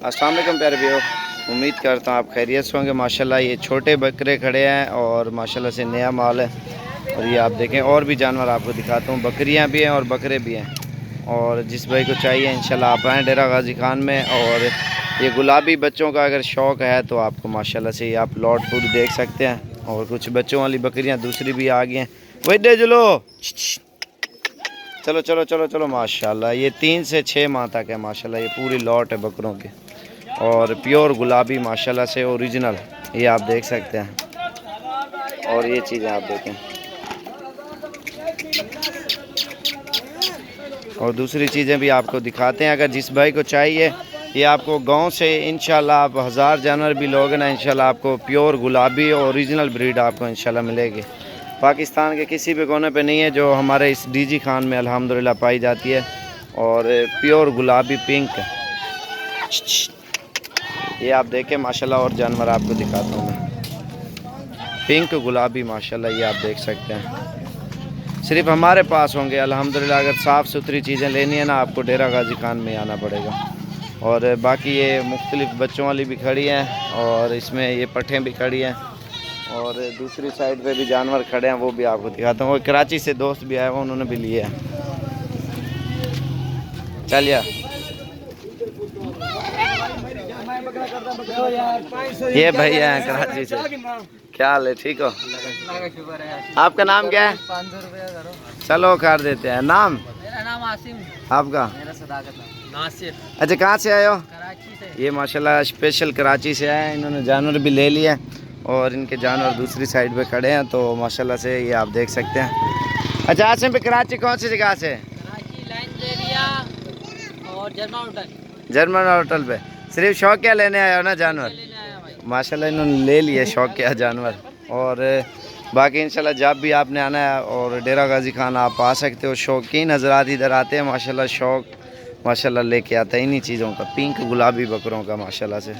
अस्सलाम वालेकुम प्यारे भाइयों, उम्मीद करता हूँ आप खैरियत से होंगे। माशाल्लाह ये छोटे बकरे खड़े हैं और माशाल्लाह से नया माल है। और ये आप देखें और भी जानवर आपको दिखाता हूँ, बकरियाँ भी हैं और बकरे भी हैं। और जिस भाई को चाहिए इंशाल्लाह आप आएँ डेरा गाजी खान में। और ये गुलाबी बच्चों का अगर शौक़ है तो आपको माशाल्लाह से ये आप लॉट पूरी देख सकते हैं। और कुछ बच्चों वाली बकरियाँ दूसरी भी आ गई हैं। वही दे चलो चलो चलो चलो चलो माशाल्लाह ये 3 से 6 माह तक है। माशाल्लाह ये पूरी लॉट है बकरों की और प्योर गुलाबी माशाल्लाह से ओरिजिनल, ये आप देख सकते हैं। और ये चीज़ें आप देखें और दूसरी चीज़ें भी आपको दिखाते हैं। अगर जिस भाई को चाहिए ये आपको गांव से इंशाल्लाह आप 1000 जानवर भी लोगे ना, इंशाल्लाह आपको प्योर गुलाबी ओरिजिनल ब्रीड आपको इंशाल्लाह मिलेगी। पाकिस्तान के किसी भी कोने पे नहीं है जो हमारे इस डीजी खान में अल्हम्दुलिल्लाह पाई जाती है। और प्योर गुलाबी पिंक, ये आप देखें माशाल्लाह। और जानवर आपको दिखाता हूँ मैं, पिंक गुलाबी माशाल्लाह ये आप देख सकते हैं। सिर्फ हमारे पास होंगे अल्हम्दुलिल्लाह। अगर साफ़ सुथरी चीज़ें लेनी है ना आपको डेरा गाजी खान में आना पड़ेगा। और बाकी ये मुख्तलिफ़ बच्चों वाली भी खड़ी हैं और इसमें ये पट्ठें भी खड़ी हैं। और दूसरी साइड पे भी जानवर खड़े हैं, वो भी आपको दिखाता हूँ। वो कराची से दोस्त भी आए हुए, उन्होंने भी लिए हैं। चलिए ये भैया हैं कराची से, क्या हाल है, ठीक हो? आपका नाम क्या है? 500 रुपया। चलो कर देते हैं। नाम? मेरा नाम आसिम। आपका? मेरा सदाकत नासिर। अच्छा कहाँ से आए हो? कराची से। ये माशाल्लाह स्पेशल कराची से आए हैं। इन्होंने जानवर भी ले लिया और इनके जानवर दूसरी साइड पे खड़े हैं तो माशाल्लाह से ये आप देख सकते हैं। अच्छा आसिम पे कराची कौन सी जगह से? कराची लाइन एरिया और जर्मन होटल। जर्मन होटल पे। सिर्फ शौक क्या लेने आए हो ना जानवर? लेने आया भाई। माशाल्लाह इन्होंने ले लिए शौक क्या जानवर। और बाकी इंशाल्लाह जब भी आपने आना है और डेरा गाजी खान आप आ सकते हो। शौकीन हजरात इधर आते हैं माशाल्लाह, शौक माशाल्लाह लेके आता है इन्हीं चीज़ों का, पिंक गुलाबी बकरों का माशाल्लाह से।